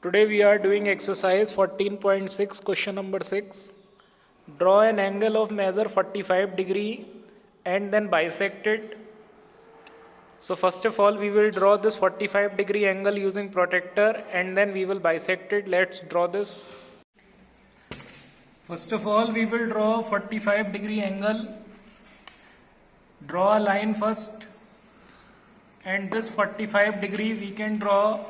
Today we are doing exercise 14.6, question number 6. Draw an angle of measure 45 degree and then bisect it. So first of all we will draw this 45 degree angle using protractor and then we will bisect it. Let's draw this. First of all we will draw 45 degree angle. Draw a line first, and this 45 degree we can draw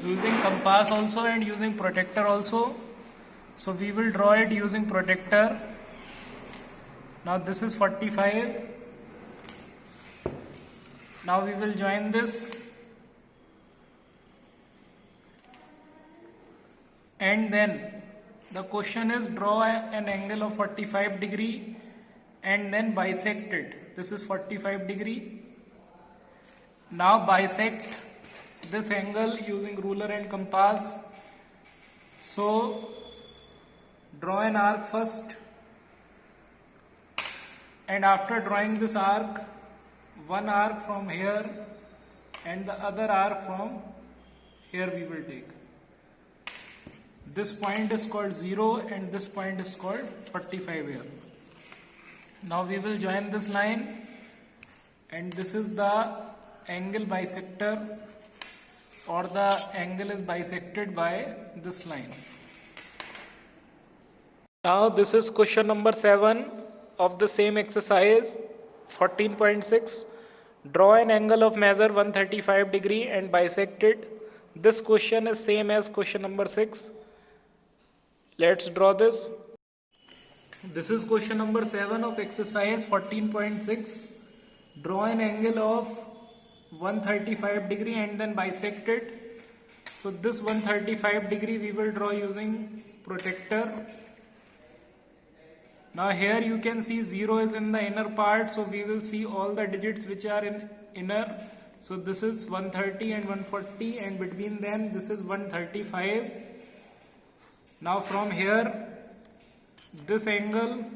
using compass also and using protractor also. So we will draw it using protractor. Now this is 45. Now we will join this, and then the question is draw an angle of 45 degree and then bisect it. This is 45 degree. Now bisect this angle using ruler and compass. So draw an arc first, and after drawing this arc, one arc from here and the other arc from here we will take. This point is called 0 and this point is called 45 here. Now we will join this line, and this is the angle bisector, or the angle is bisected by this line. Now this is question number 7 of the same exercise 14.6. Draw an angle of measure 135 degree and bisect it. This question is same as question number 6. Let's draw this. This is question number 7 of exercise 14.6. Draw an angle of 135 degree and then bisect it. So this 135 degree we will draw using protractor. Now here you can see 0 is in the inner part, so we will see all the digits which are in inner. So this is 130 and 140, and between them this is 135. Now from here this angle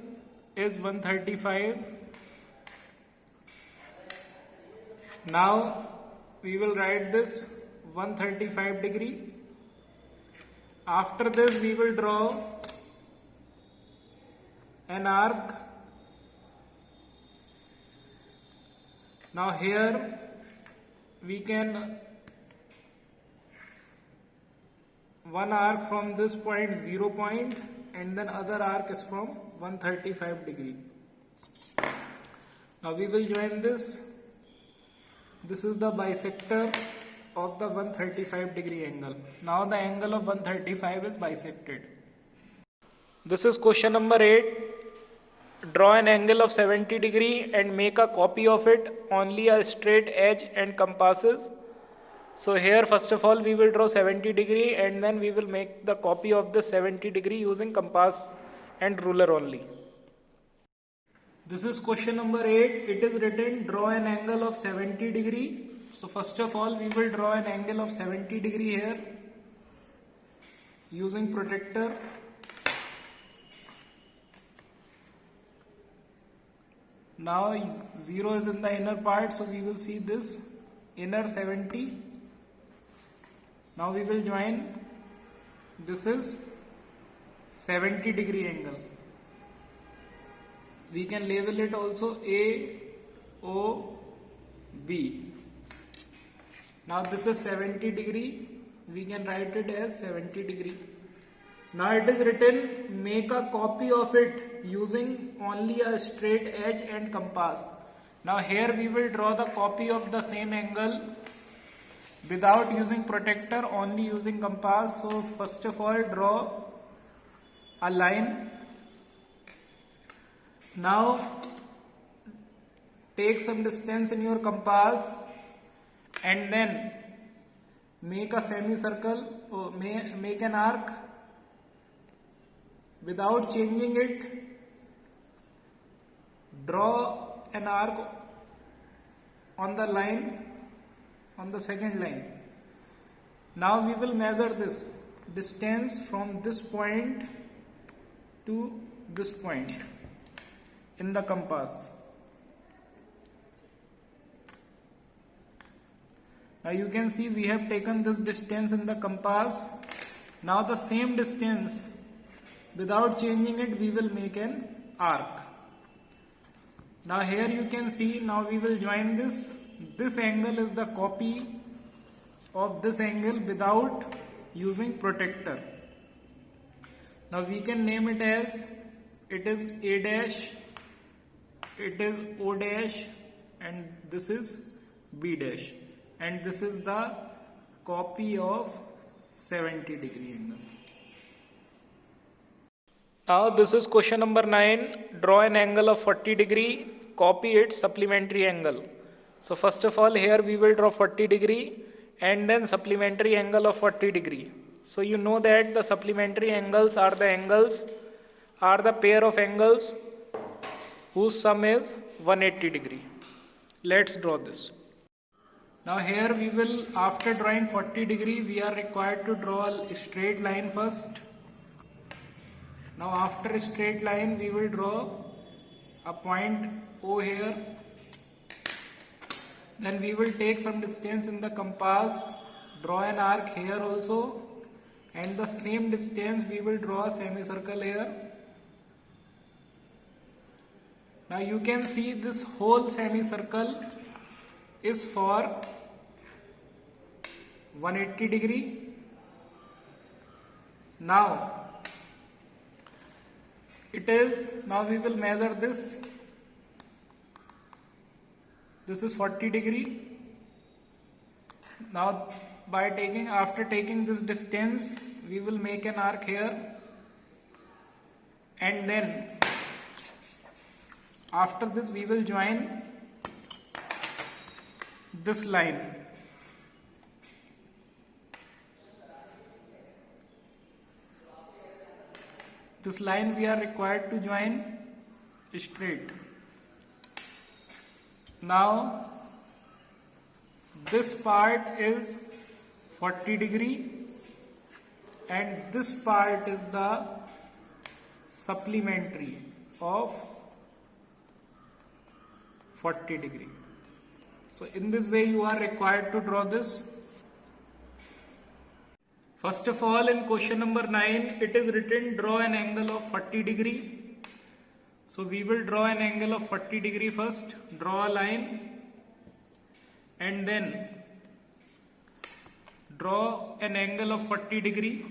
is 135. Now we will write this 135 degree. After this we will draw an arc. Now here we can one arc from this point, 0 point, and then other arc is from 135 degree. Now we will join this. This is the bisector of the 135 degree angle. Now the angle of 135 is bisected. This is question number 8. Draw an angle of 70 degree and make a copy of it, only a straight edge and compasses. So here first of all we will draw 70 degree and then we will make the copy of the 70 degree using compass and ruler only. This is question number 8. It is written draw an angle of 70 degree. So first of all we will draw an angle of 70 degree here using protractor. Now 0 is in the inner part, so we will see this inner 70. Now we will join. This is 70 degree angle. We can label it also A, O, B. Now this is 70 degree. We can write it as 70 degree. Now it is written make a copy of it using only a straight edge and compass. Now here we will draw the copy of the same angle without using protractor, only using compass. So first of all draw a line. Now take some distance in your compass and then make a semicircle or make an arc. Without changing it, draw an arc on the line, on the second line. Now we will measure this distance from this point to this point in the compass. Now you can see we have taken this distance in the compass. Now the same distance, without changing it, we will make an arc. Now here you can see, now we will join this. This angle is the copy of this angle without using protector. Now we can name it as, it is A dash, it is O dash, and this is B dash. And this is the copy of 70-degree angle. Now this is question number 9. Draw an angle of 40 degree, copy its supplementary angle. So first of all, here we will draw 40 degree and then supplementary angle of 40 degree. So you know that the supplementary angles are the pair of angles whose sum is 180 degree. Let's draw this. Now here we will, after drawing 40 degree, we are required to draw a straight line first. Now after a straight line, we will draw a point O here. Then we will take some distance in the compass, draw an arc here also, and the same distance we will draw a semicircle here. Now you can see this whole semicircle is for 180 degree. Now we will measure this. This is 40 degree. Now after taking this distance, we will make an arc here, and then after this we will join this line. This line we are required to join straight. Now this part is 40 degree and this part is the supplementary of 40 degree. So in this way you are required to draw this. First of all, in question number 9, it is written draw an angle of 40 degree. So we will draw an angle of 40 degree first, draw a line, and then draw an angle of 40 degree.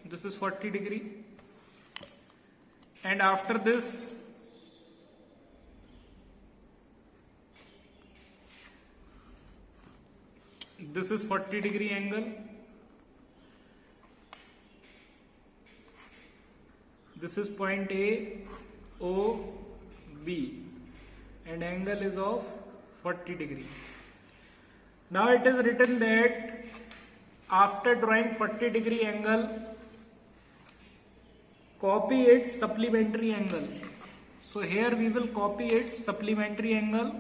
This is 40 degree. And after this, this is 40 degree angle. This is point A, O, B, and angle is of 40 degree. Now it is written that after drawing 40 degree angle, copy its supplementary angle. So here we will copy its supplementary angle.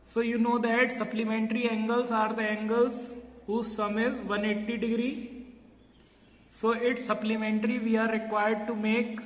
So you know that supplementary angles are the angles whose sum is 180 degree. So its supplementary we are required to make